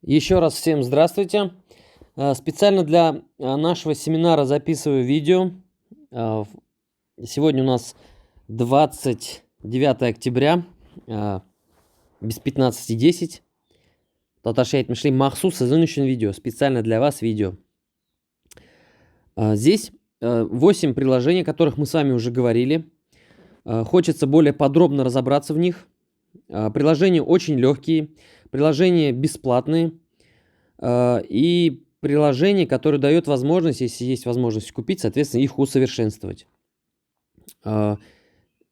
Еще раз всем здравствуйте. Специально для нашего семинара записываю видео. Сегодня у нас 29 октября, без 15:10. Татаршаят мишли махсус сезон видео. Специально для вас видео. Здесь 8 приложений, о которых мы с вами уже говорили. Хочется более подробно разобраться в них. Приложения очень легкие, приложения бесплатные и приложения, которые дают возможность, если есть возможность купить, соответственно, их усовершенствовать.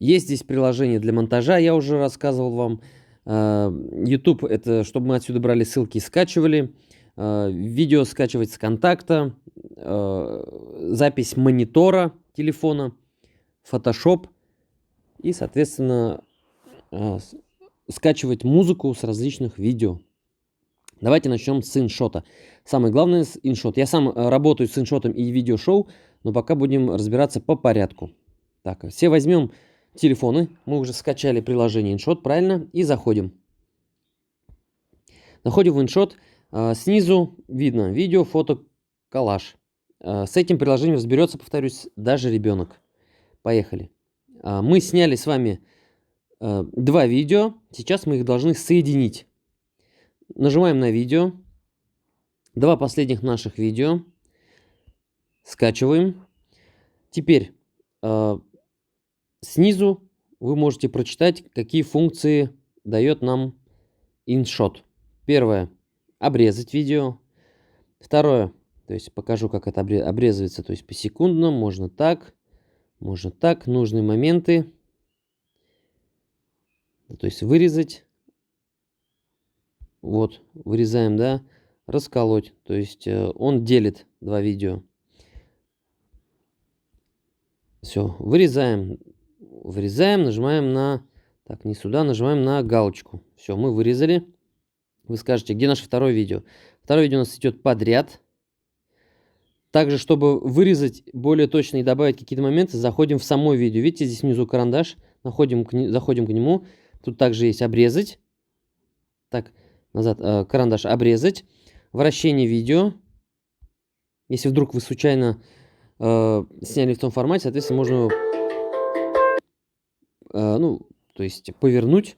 Есть здесь приложение для монтажа, я уже рассказывал вам. YouTube — это чтобы мы отсюда брали ссылки и скачивали. Видео скачивать с контакта. Запись монитора телефона. Photoshop. И, соответственно, скачивать музыку с различных видео. Давайте начнем с иншота. Самое главное с иншот. Я сам работаю с иншотом и видеошоу, но пока будем разбираться по порядку. Так, все возьмем телефоны. Мы уже скачали приложение иншот, правильно? И заходим. Заходим в иншот. Снизу видно видео, фото, коллаж. С этим приложением разберется, повторюсь, даже ребенок. Поехали. Мы сняли с вами 2 видео. Сейчас мы их должны соединить. Нажимаем на видео. 2 последних наших видео. Скачиваем. Теперь снизу вы можете прочитать, какие функции дает нам InShot. Первое — обрезать видео. Второе, то есть покажу, как это обрезывается, то есть посекундно, можно так, нужные моменты. То есть вырезать. Вот, вырезаем, да, расколоть. То есть он делит 2 видео. Все, вырезаем, нажимаем на, так, не сюда, нажимаем на галочку. Все, мы вырезали. Вы скажете, где наше второе видео? Второе видео у нас идет подряд. Также, чтобы вырезать более точно и добавить какие-то моменты, заходим в само видео. Видите, здесь внизу карандаш. Заходим к нему. Тут также есть обрезать. Так, назад, карандаш обрезать. Вращение видео. Если вдруг вы случайно сняли в том формате, соответственно, можно его, то есть повернуть.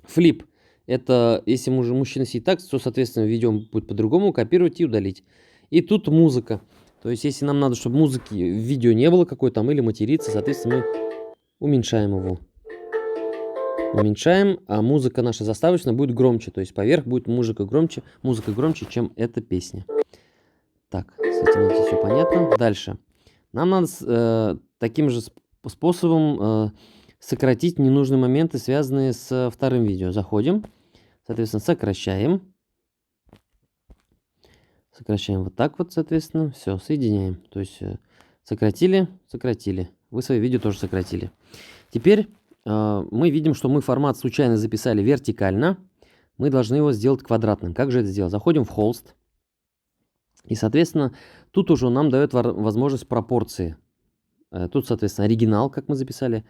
Флип — это если мужчина сидит так, то, соответственно, видео будет по-другому, копировать и удалить. И тут музыка. То есть, если нам надо, чтобы музыки в видео не было какой-то там или материться, соответственно, мы уменьшаем его. Уменьшаем, а музыка наша заставочная будет громче. То есть поверх будет музыка громче, чем эта песня. Так, с этим здесь все понятно. Дальше. Нам надо таким же способом сократить ненужные моменты, связанные с вторым видео. Заходим, соответственно, сокращаем. Сокращаем вот так вот, соответственно. Все, соединяем. То есть сократили. Вы свои видео тоже сократили. Теперь мы видим, что мы формат случайно записали вертикально. Мы должны его сделать квадратным. Как же это сделать? Заходим в холст. И, соответственно, тут уже нам дает возможность пропорции. Тут, соответственно, оригинал, как мы записали,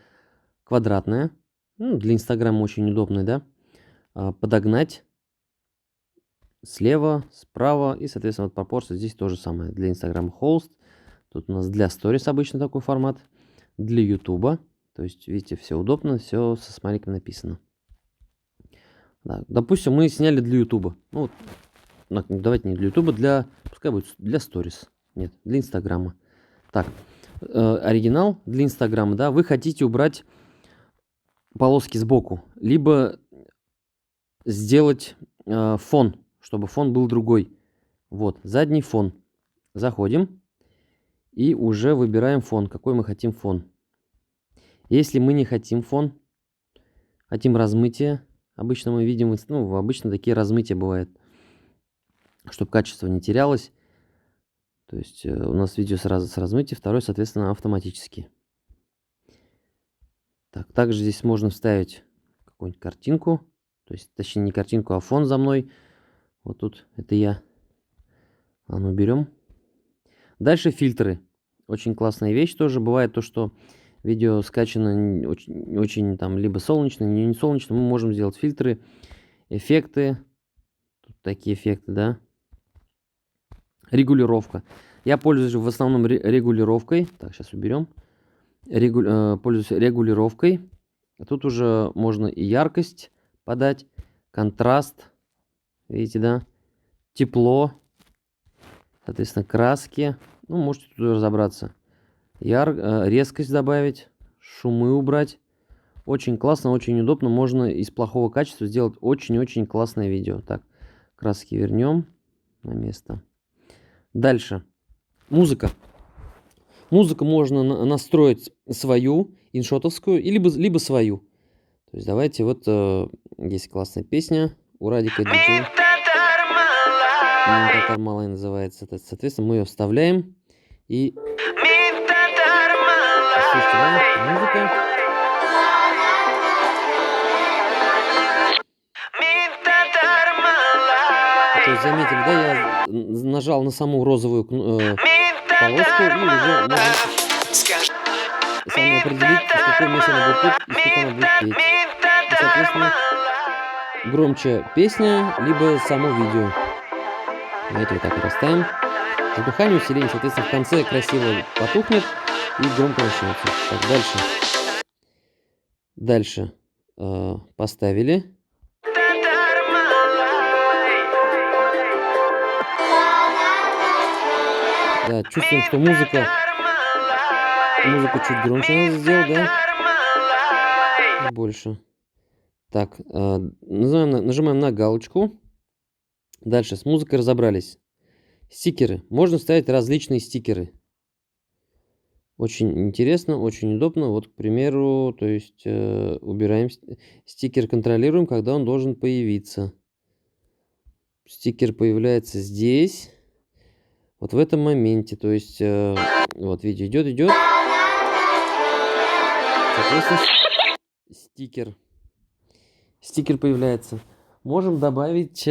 квадратная. Для Инстаграма очень удобная, да? Подогнать слева, справа. И, соответственно, вот пропорция здесь то же самое. Для Инстаграма холст. Тут у нас для сторис обычно такой формат. Для Ютуба. То есть, видите, все удобно, все со смайликом написано. Да, допустим, мы сняли для Ютуба. Ну, вот, давайте не для Ютуба, пускай будет для сторис. Нет, для Инстаграма. Так, оригинал для Инстаграма, да. Вы хотите убрать полоски сбоку, либо сделать фон, чтобы фон был другой. Вот, задний фон. Заходим и уже выбираем фон, какой мы хотим фон. Если мы не хотим фон, хотим размытие, обычно мы видим, обычно такие размытия бывают, чтобы качество не терялось. То есть у нас видео сразу с размытием, второй, соответственно, автоматически. Так, также здесь можно вставить какую-нибудь картинку, то есть, точнее, не картинку, а фон за мной. Вот тут это я. А ну, берем. Дальше фильтры. Очень классная вещь тоже. Бывает то, что видео скачано очень там либо солнечно, не солнечно. Мы можем сделать фильтры, эффекты. Тут такие эффекты, да. Регулировка. Я пользуюсь в основном регулировкой. Так, сейчас уберем. Пользуюсь регулировкой. Тут уже можно и яркость подать, контраст. Видите, да? Тепло. Соответственно, краски. Ну, можете тут разобраться. Резкость добавить, шумы убрать. Очень классно, очень удобно. Можно из плохого качества сделать очень-очень классное видео. Так, краски вернем на место. Дальше. Музыка. Музыку можно настроить свою, иншотовскую, либо свою. То есть давайте, вот есть классная песня у Радика Диджей. Татар Малай называется. Соответственно, мы ее вставляем. И слушайте, да, музыка. То есть, заметили, да, я нажал на саму розовую полоску, и уже можно сами определить, в каком месте она будет петь и сколько она будет петь. И, соответственно, громче песня, либо само видео. Давайте вот так вот оставим. Затухание, усиление, соответственно, в конце красиво потухнет и громко начнется. Так, дальше поставили. Да, чувствуем, что музыку чуть громче надо сделать, да? Больше. Так, нажимаем на галочку. Дальше, с музыкой разобрались. Стикеры. Можно ставить различные стикеры. Очень интересно, очень удобно. Вот, к примеру, то есть убираем стикер, контролируем, когда он должен появиться. Стикер появляется здесь. Вот в этом моменте. То есть, вот, видите, идет. Соответственно, стикер появляется. Можем добавить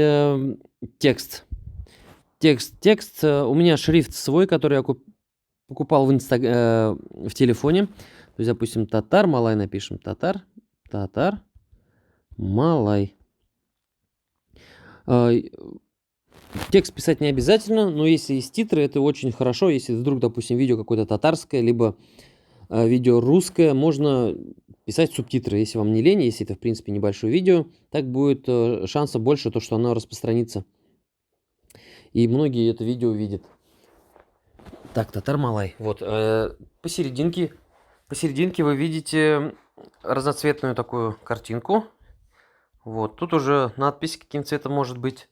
текст. Текст. У меня шрифт свой, который я покупал в телефоне. То есть, допустим, Татар Малай напишем. Татар Малай. Текст писать не обязательно, но если есть титры, это очень хорошо. Если вдруг, допустим, видео какое-то татарское, либо видео русское, можно писать субтитры, если вам не лень, если это, в принципе, небольшое видео, так будет шансов больше, то, что оно распространится. И многие это видео увидят. Так, Татар Малай. Вот, посерединке вы видите разноцветную такую картинку. Вот, тут уже надпись каким цветом может быть.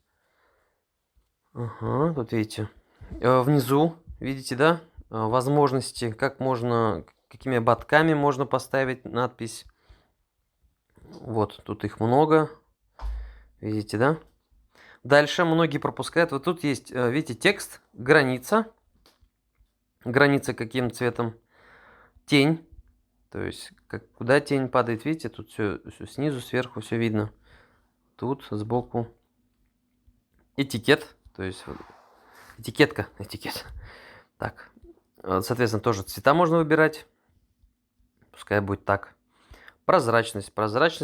Ага, тут видите. Внизу, видите, да, возможности, какими ободками можно поставить надпись. Вот, тут их много. Видите, да? Дальше многие пропускают. Вот тут есть, видите, текст, граница. Граница каким цветом? Тень. То есть, куда тень падает, видите, тут все снизу, сверху все видно. Тут сбоку. Этикет. То есть, этикет. Так. Соответственно, тоже цвета можно выбирать. Пускай будет так. Прозрачность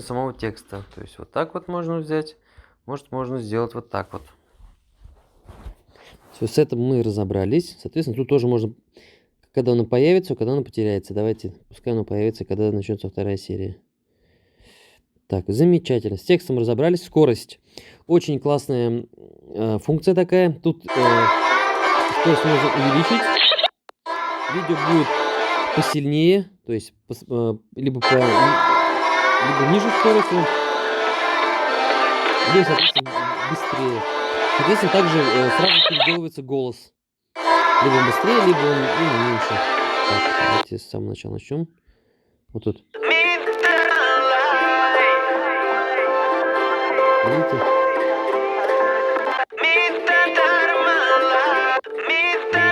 самого текста. То есть, вот так вот можно взять. Может, можно сделать вот так вот. Все, с этим мы разобрались. Соответственно, тут тоже можно, когда оно появится, когда оно потеряется. Давайте, пускай оно появится, когда начнется вторая серия. Так, замечательно. С текстом разобрались. Скорость. Очень классная функция такая. Тут скорость можно увеличить. Видео будет посильнее, то есть либо ниже скорости, либо, соответственно, быстрее. Соответственно, также сразу переделывается голос. Либо он быстрее, либо он меньше. Так, давайте с самого начала начнем. Вот тут. Видите?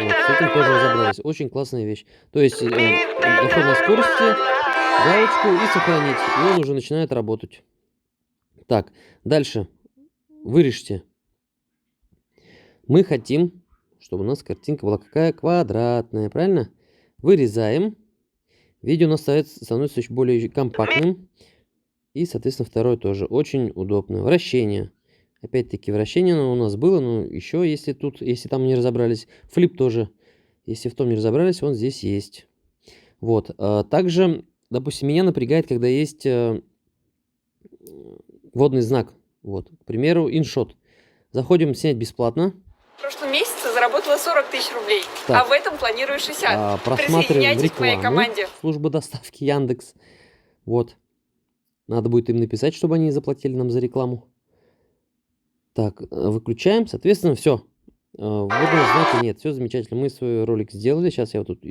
Вот, с этим тоже разобрались. Очень классная вещь. То есть, заход на скорости, галочку и сохранить. И он уже начинает работать. Так, дальше. Вырежьте. Мы хотим, чтобы у нас картинка была какая? Квадратная, правильно? Вырезаем. Видео у нас становится еще более компактным. И, соответственно, второе тоже очень удобно. Вращение. Опять-таки вращение у нас было, но еще, если там не разобрались. Флип тоже. Если в том не разобрались, он здесь есть. Вот. Также, допустим, меня напрягает, когда есть водный знак. Вот. К примеру, иншот. Заходим снять бесплатно. В прошлом месяце заработала 40 тысяч рублей, Так. а в этом планирую 60. Просматриваем Присоединяйтесь к моей рекламу. команде. Служба доставки Яндекс. Вот. Надо будет им написать, чтобы они заплатили нам за рекламу. Так, выключаем. Соответственно, все. Вводного знака нет. Все замечательно. Мы свой ролик сделали. Сейчас я вот тут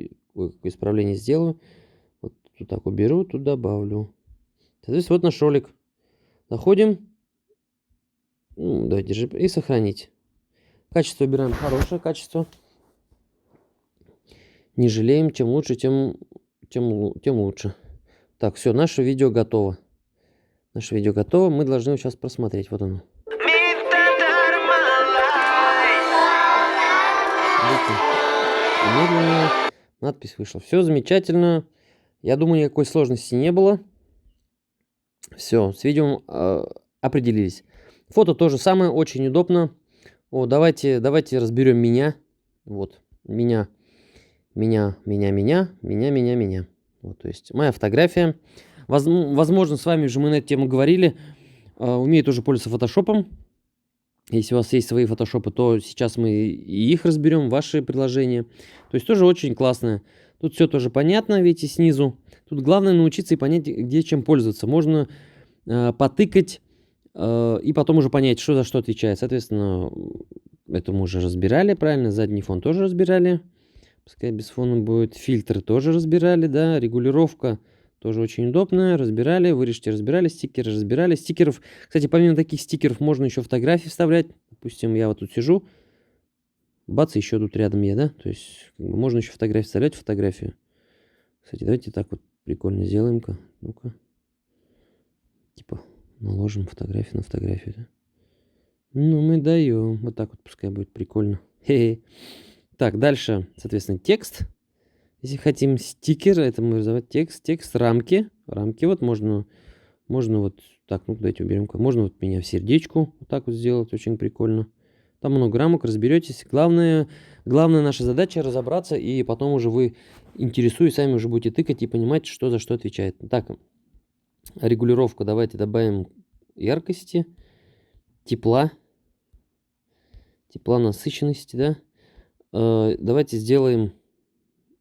исправление сделаю. Вот тут так уберу, тут добавлю. Соответственно, вот наш ролик. Заходим. Давайте держи. И сохранить. Качество убираем хорошее качество. Не жалеем. Чем лучше, тем лучше. Так, все, наше видео готово. Наше видео готово. Мы должны его сейчас просмотреть. Вот оно. Медленнее. Надпись вышла. Все замечательно. Я думаю, никакой сложности не было. Все, с видео определились. Фото тоже самое, очень удобно. Давайте разберем меня. Вот, меня. Вот, то есть моя фотография. Возможно, с вами уже мы на эту тему говорили. Умею тоже пользоваться фотошопом. Если у вас есть свои фотошопы, то сейчас мы и их разберем, ваши приложения. То есть тоже очень классно. Тут все тоже понятно, видите, снизу. Тут главное научиться и понять, где чем пользоваться. Можно потыкать и потом уже понять, что за что отвечает. Соответственно, это мы уже разбирали, правильно. Задний фон тоже разбирали. Пускай без фона будет. Фильтры тоже разбирали, да. Регулировка тоже очень удобная. Разбирали, вырежьте, разбирали. Стикеры разбирали. Стикеров, кстати, помимо таких стикеров можно еще фотографии вставлять. Допустим, я вот тут сижу. Бац, еще тут рядом я, да. То есть можно еще фотографии вставлять, фотографию. Кстати, давайте так вот прикольно сделаем-ка. Ну-ка. Типа наложим фотографию на фотографию, да. Ну, мы даем. Вот так вот пускай будет прикольно. Хе-хе. Так, дальше, соответственно, текст. Если хотим стикер, это мы называем текст, рамки. Рамки вот можно вот так, ну давайте уберем. Можно вот меня в сердечку вот так вот сделать, очень прикольно. Там много рамок, разберетесь. Главная наша задача разобраться, и потом уже вы, интересуясь, сами уже будете тыкать и понимать, что за что отвечает. Так, регулировка. Давайте добавим яркости, тепла, насыщенности, да. Давайте сделаем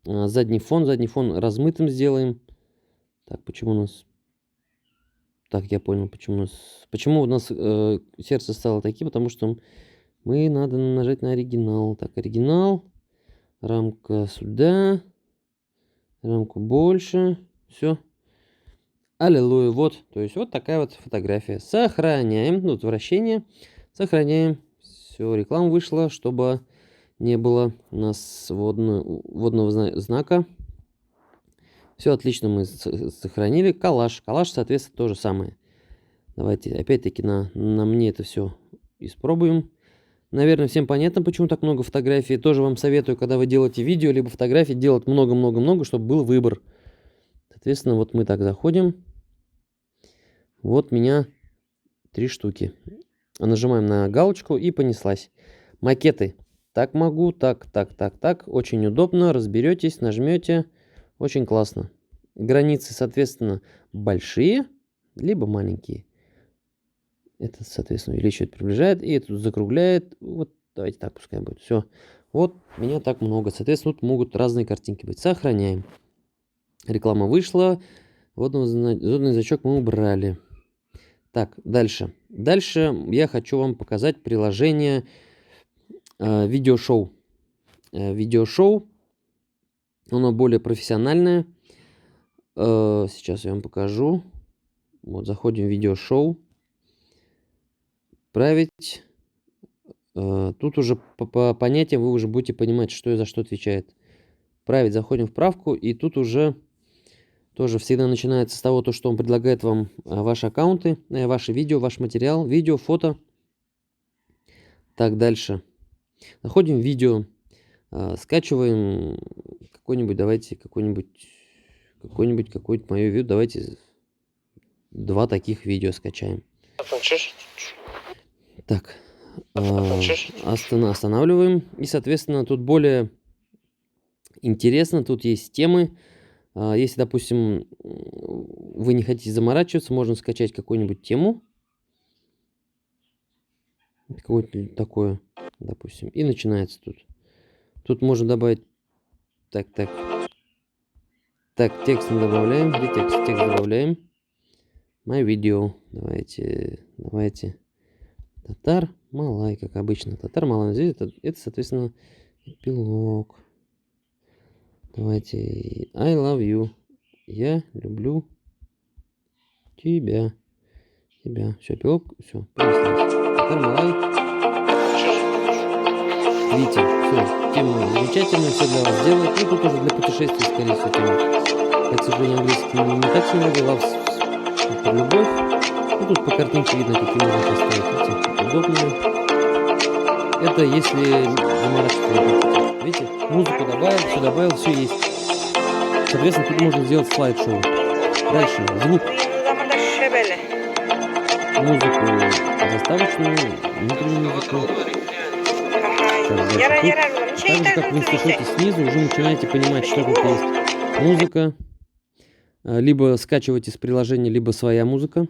задний фон размытым сделаем. Так, почему у нас... Так, я понял, почему у нас сердце стало таким, потому что мы надо нажать на оригинал. Так, оригинал, рамка сюда, рамку больше, все. Аллилуйя, вот, то есть вот такая вот фотография. Сохраняем, тут вращение, сохраняем. Все, реклама вышла, чтобы не было у нас водного знака. Все отлично, мы сохранили. Коллаж, соответственно, то же самое. Давайте опять-таки на мне это все испробуем. Наверное, всем понятно, почему так много фотографий. Тоже вам советую, когда вы делаете видео, либо фотографии, делать много-много-много, чтобы был выбор. Соответственно, вот мы так заходим. Вот меня 3 штуки. Нажимаем на галочку и понеслась. Макеты. Так могу, так. Очень удобно. Разберетесь, нажмете. Очень классно. Границы, соответственно, большие, либо маленькие. Это, соответственно, увеличивает, приближает. И это закругляет. Вот, давайте так пускай будет. Все. Вот, меня так много. Соответственно, тут могут разные картинки быть. Сохраняем. Реклама вышла. Водный значок мы убрали. Так, дальше. Дальше я хочу вам показать приложение видеошоу. Видеошоу. Оно более профессиональное. Сейчас я вам покажу. Вот, заходим в видеошоу. Править. Тут уже по понятиям вы уже будете понимать, что и за что отвечает. Править. Заходим в правку. И тут уже тоже всегда начинается с того, что он предлагает вам ваши аккаунты, ваши видео, ваш материал, видео, фото. Так, дальше. Заходим в видео. Скачиваем какое-нибудь мое видео. Давайте 2 таких видео скачаем. Так, останавливаем. И, соответственно, тут более интересно, тут есть темы. Если, допустим, вы не хотите заморачиваться, можно скачать какую-нибудь тему. Какое-то такое, допустим. И начинается тут. Тут можно добавить... Так. Так, текст не добавляем. Где текст? Текст добавляем. My video. Давайте. Татар Малай, как обычно. Татар Малай. Здесь это, соответственно, эпилог. Давайте. I love you. Я люблю тебя. Все, эпилог. Все. Татар Малай. Видите, все. Тема замечательная. Все для вас делает. Ну, тут тоже для путешествий, скорее всего, тема. Я, к сожалению, английский не так сильно говорил. Про любовь. Ну, тут по картинке видно, какие можно поставить. Видите, удобно. Это если заморачиваться. Видите, музыку добавил, все есть. Соответственно, тут можно сделать слайд-шоу. Дальше, звук. Музыку заставочную, внутреннюю музыку. Так же, как вы слышите снизу, уже начинаете понимать, что тут есть музыка. Либо скачивать из приложения, либо своя музыка.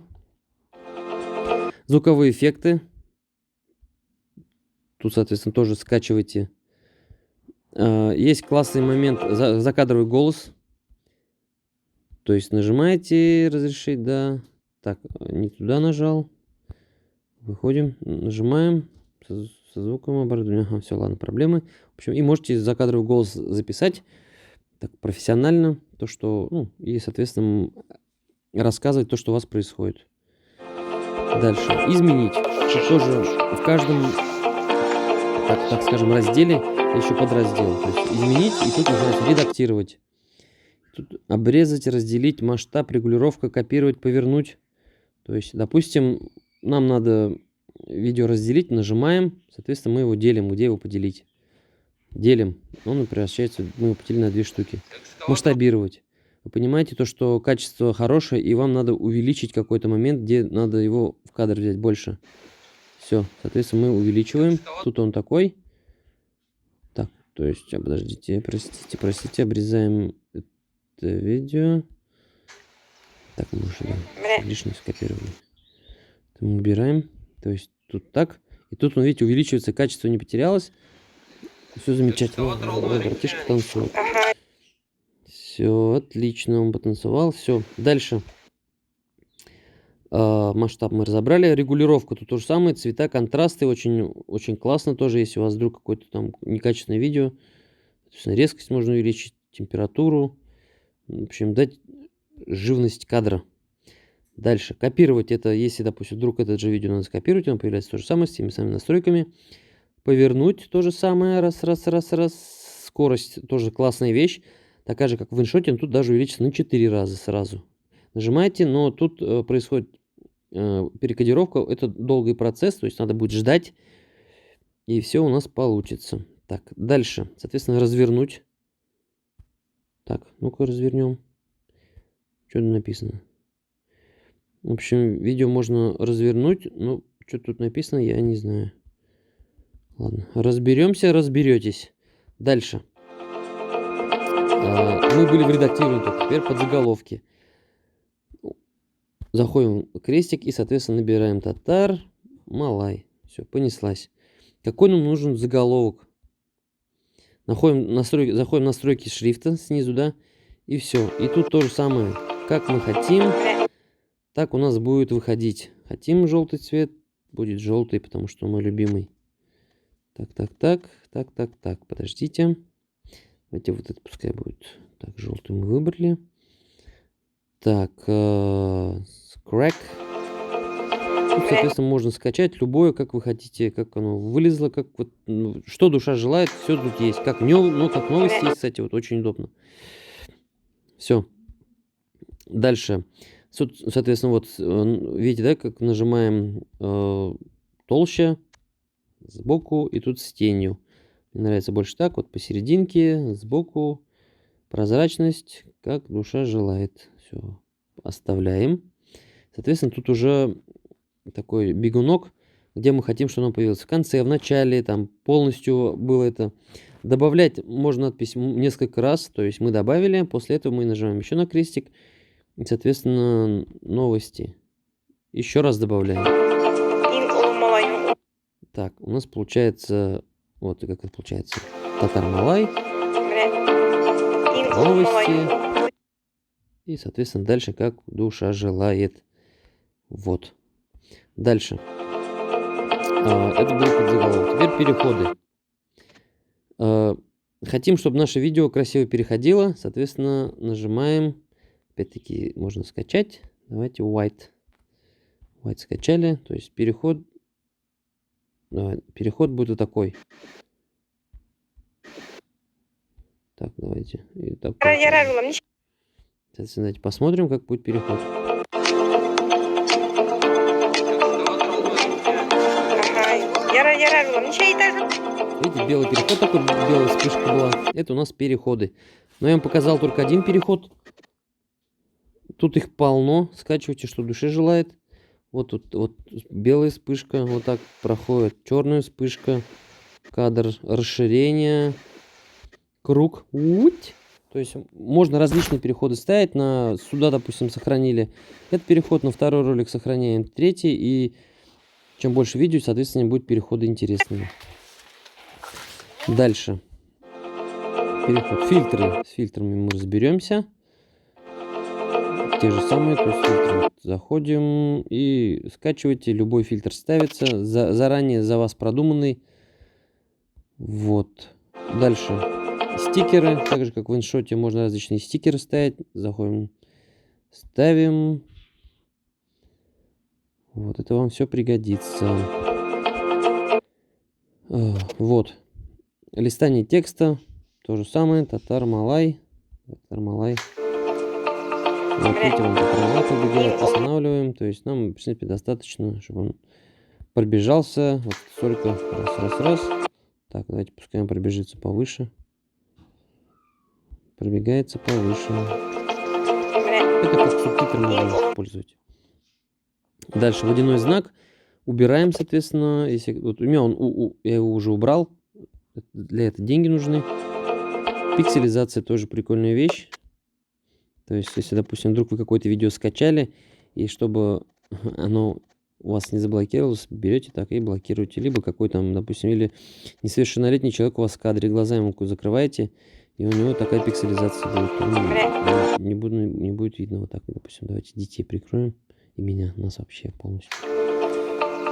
Звуковые эффекты. Тут, соответственно, тоже скачивайте. Есть классный момент, закадровый голос. То есть нажимаете разрешить, да. Так, не туда нажал. Выходим, нажимаем. Со звуком оборудования. Ага, все, ладно, проблемы. В общем, и можете закадровый голос записать. Так, профессионально. То, что, ну, и, соответственно, рассказывать то, что у вас происходит. Дальше. Изменить. Тут тоже в каждом, так скажем, разделе еще подраздел. То есть изменить, и тут нужно редактировать. Тут обрезать, разделить, масштаб, регулировка, копировать, повернуть. То есть, допустим, нам надо видео разделить, нажимаем, соответственно, мы его делим. Где его поделить? Делим. Он превращается, мы его поделили на 2 штуки. Масштабировать. Вы понимаете, то, что качество хорошее, и вам надо увеличить какой-то момент, где надо его в кадр взять больше. Все, соответственно, мы увеличиваем. Тут он такой. Так, то есть, подождите, простите, обрезаем это видео. Так, мы уже лишнее скопировали. Это мы убираем. То есть, тут так. И тут, видите, увеличивается, качество не потерялось. Все замечательно. Братишка танцует. Все, отлично, он потанцевал. Все, дальше. Масштаб мы разобрали. Регулировка тут то же самое. Цвета, контрасты. Очень классно тоже, если у вас вдруг какое-то там некачественное видео. Резкость можно увеличить, температуру. В общем, дать живность кадра. Дальше. Копировать это, если, допустим, вдруг это же видео надо скопировать, он появляется то же самое с теми самыми настройками. Повернуть то же самое. Раз. Скорость тоже классная вещь. Такая же, как в иншоте, но тут даже увеличится на 4 раза сразу. Нажимаете, но тут происходит перекодировка. Это долгий процесс, то есть надо будет ждать. И все у нас получится. Так, дальше. Соответственно, развернуть. Так, ну-ка развернем. Что тут написано? В общем, видео можно развернуть, но что тут написано, я не знаю. Ладно, разберемся, разберетесь. Дальше. Мы были в редактировании, теперь под заголовки. Заходим в крестик и, соответственно, набираем Татар Малай. Все, понеслась. Какой нам нужен заголовок? Заходим в настройки шрифта снизу, да? И все. И тут то же самое. Как мы хотим, так у нас будет выходить. Хотим желтый цвет, будет желтый, потому что мой любимый. Так. Подождите. Давайте вот это пускай будет. Так, желтый мы выбрали. Так, Crack. Тут, соответственно, можно скачать любое, как вы хотите, как оно вылезло, как вот, что душа желает, все тут есть. Как новости есть, кстати, вот очень удобно. Все. Дальше. Соответственно, вот видите, да, как нажимаем толще, сбоку и тут с тенью. Мне нравится больше так, вот посерединке, сбоку, прозрачность, как душа желает. Все, оставляем. Соответственно, тут уже такой бегунок. где мы хотим, чтобы оно появилось. В конце, в начале, там полностью было это. Добавлять можно надпись несколько раз, то есть мы добавили, после этого мы нажимаем еще на крестик, и, соответственно, новости. Еще раз добавляем. Так, у нас получается, вот как это получается, Татар Малай, новости, и, соответственно, дальше как душа желает. Вот. Дальше. Это был подзаголовок. Теперь переходы. Хотим, чтобы наше видео красиво переходило, соответственно, нажимаем, опять-таки можно скачать, давайте white скачали, то есть переход будет вот такой. Так, давайте. Соответственно, давайте посмотрим, как будет переход. Видите, белый переход такой, белая вспышка была. Это у нас переходы. Но я вам показал только один переход. Тут их полно. Скачивайте, что душе желает. Вот тут вот белая вспышка, вот так проходит. Черная вспышка, кадр, расширение, круг. То есть можно различные переходы ставить. Сюда, допустим, сохранили этот переход, на второй ролик сохраняем третий. И чем больше видео, соответственно, будут переходы интересными. Дальше. Переход. Фильтры. С фильтрами мы разберемся. Те же самые, то есть фильтры. Заходим и скачивайте. Любой фильтр ставится. Заранее за вас продуманный. Вот. Дальше. Стикеры. Так же, как в иншоте, можно различные стикеры ставить. Заходим. Ставим. Вот. Это вам все пригодится. Вот. Листание текста. То же самое. Татар Малай. Татар Малай. Вот видите, он побегает, останавливаем. То есть нам, в принципе, достаточно, чтобы он пробежался. Вот столько. Раз. Так, давайте пускай он пробежится повыше. Пробегается повыше. Это как субтитры можно использовать. Дальше водяной знак. Убираем, соответственно. Если, вот у меня я его уже убрал. Для этого деньги нужны. Пикселизация тоже прикольная вещь. То есть, если, допустим, вдруг вы какое-то видео скачали, и чтобы оно у вас не заблокировалось, берете так и блокируете. Либо какой-то, допустим, или несовершеннолетний человек у вас в кадре, глаза ему закрываете, и у него такая пикселизация будет. Не будет видно вот так. Допустим, давайте детей прикроем. И нас вообще полностью.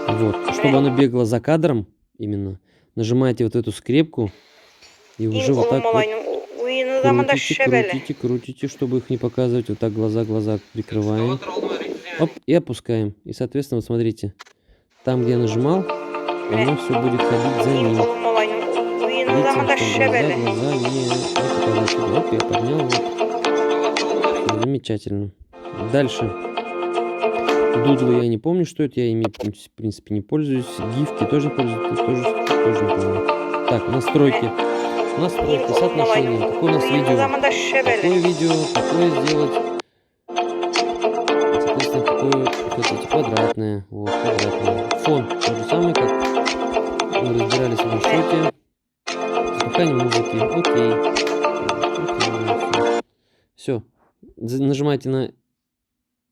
Вот. Чтобы оно бегло за кадром, именно, нажимаете вот эту скрепку, и уже вот так вот крутите, чтобы их не показывать. Вот так глаза прикрываем. Оп, и опускаем. И, соответственно, вот смотрите. Там, где я нажимал, оно все будет ходить за ним. Видите, глаза не показать. Оп, я поднял. Вот. Замечательно. Дальше. Дудлы я не помню, что это. Я ими, в принципе, не пользуюсь. Гифки тоже пользуюсь. Тоже не помню. Так, настройки. Настройки, соотношение. Какое у нас видео? Какое видео? Какое сделать? Соответственно, какое хотите? Квадратное. Вот, квадратное. Фон. То же самое, как мы разбирались в иншоте. Запихание музыки. Окей. Все. Нажимаете на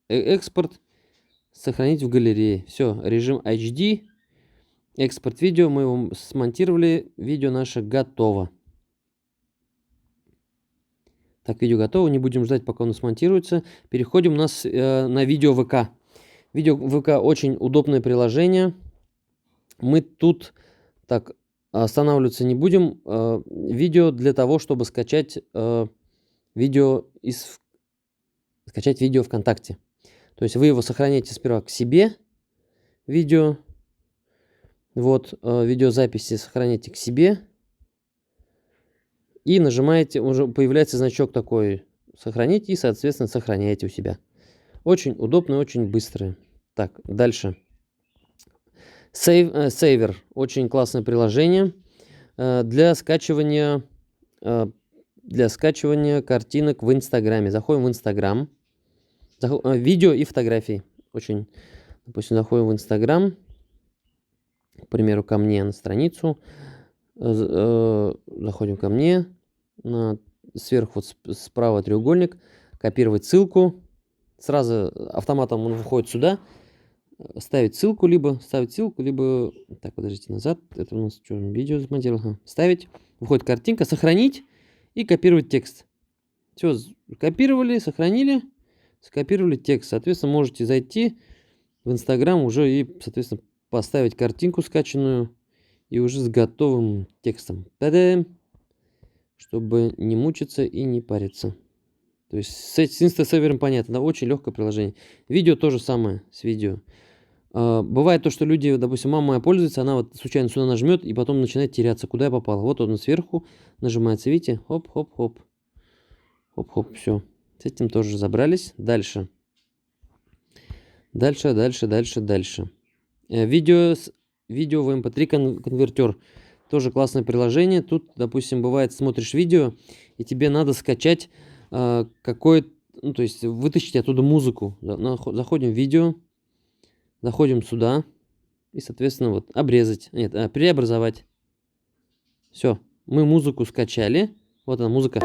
экспорт. Сохранить в галерее. Все. Режим HD. Экспорт видео. Мы его смонтировали. Видео наше готово. Так, видео готово. Не будем ждать, пока оно смонтируется. Переходим у нас на видео ВК. Видео ВК очень удобное приложение. Мы тут так останавливаться не будем. Видео для того, чтобы скачать видео ВКонтакте. То есть вы его сохраняете сперва к себе. Видео. Вот, видеозаписи сохраняете к себе. И нажимаете, уже появляется значок такой «Сохранить», и, соответственно, сохраняете у себя. Очень удобно и очень быстро. Так, дальше. Saver. Очень классное приложение для скачивания картинок в Инстаграме. Заходим в Инстаграм. Видео и фотографии. Допустим, заходим в Инстаграм. к примеру, ко мне на страницу. Заходим ко мне. Сверху вот справа треугольник. Копировать ссылку. Сразу автоматом он выходит сюда. Ставить ссылку, либо ставить ссылку, либо... Так, подождите, назад. Это у нас что, видео смонтировал? Ставить. Выходит картинка. Сохранить и копировать текст. Все, копировали, сохранили, скопировали текст. Соответственно, можете зайти в Инстаграм уже и, соответственно, поставить картинку скачанную и уже с готовым текстом. Та-дам! Чтобы не мучиться и не париться. То есть с инстасервером понятно, да, очень легкое приложение. Видео то же самое с видео. Бывает то, что люди, допустим, мама моя пользуется, она вот случайно сюда нажмет и потом начинает теряться, куда я попал. Вот он сверху нажимается, видите, хоп-хоп-хоп. Хоп-хоп, все. С этим тоже разобрались. Дальше. Дальше. Видео в MP3 конвертер. Тоже классное приложение. Тут, допустим, бывает, смотришь видео, и тебе надо скачать какое-то, ну, то есть вытащить оттуда музыку. Заходим в видео, заходим сюда, и, соответственно, вот обрезать, нет, преобразовать. Все, мы музыку скачали. Вот она, музыка. И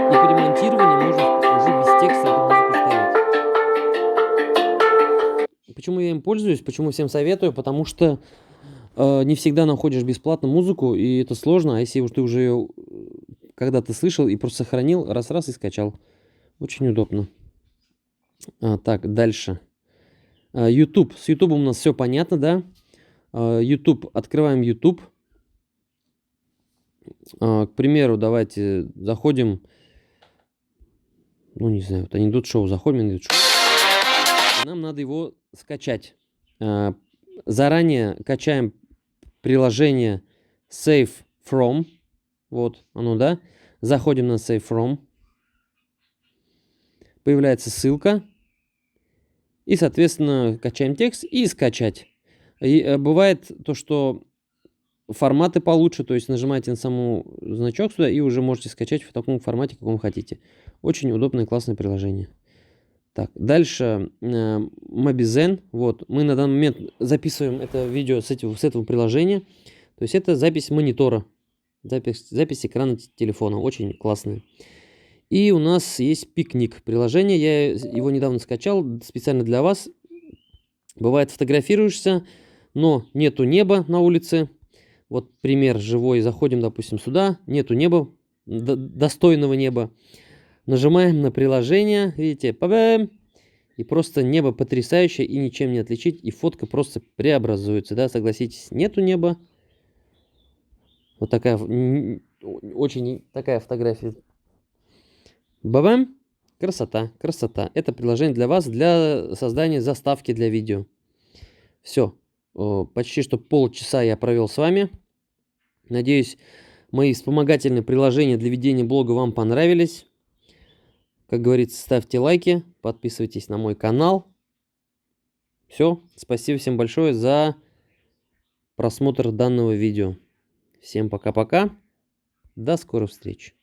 при монтировании можно уже без текста эту музыку ставить. Почему я им пользуюсь? Почему всем советую? Потому что не всегда находишь бесплатно музыку, и это сложно. А если ты уже ее когда-то слышал и просто сохранил, раз-раз и скачал. Очень удобно. Так, дальше. YouTube. С YouTube у нас все понятно, да? YouTube. Открываем YouTube. К примеру, давайте заходим... Ну, не знаю, вот анекдот шоу. Заходим, анекдот шоу. Нам надо его скачать. Заранее качаем приложение Save From. Вот оно, да. Заходим на Save From. Появляется ссылка. И, соответственно, качаем текст и скачать. И бывает то, что форматы получше. То есть нажимаете на саму значок сюда и уже можете скачать в таком формате, каком хотите. Очень удобное и классное приложение. Так, дальше Mobizen. Вот, мы на данный момент записываем это видео с этого приложения. То есть это запись монитора. Запись экрана телефона. Очень классная. И у нас есть Пикник приложение. Я его недавно скачал специально для вас. Бывает, фотографируешься, но нету неба на улице. Вот пример живой. Заходим, допустим, сюда. Нету неба, достойного неба. Нажимаем на приложение. Видите, па-бам! И просто небо потрясающее и ничем не отличить. И фотка просто преобразуется. Да, согласитесь, нету неба. Вот такая, очень такая фотография. Бабам! Красота, красота. Это приложение для вас, для создания заставки для видео. Все. Почти что полчаса я провел с вами. Надеюсь, мои вспомогательные приложения для ведения блога вам понравились. Как говорится, ставьте лайки, подписывайтесь на мой канал. Все. Спасибо всем большое за просмотр данного видео. Всем пока-пока. До скорых встреч.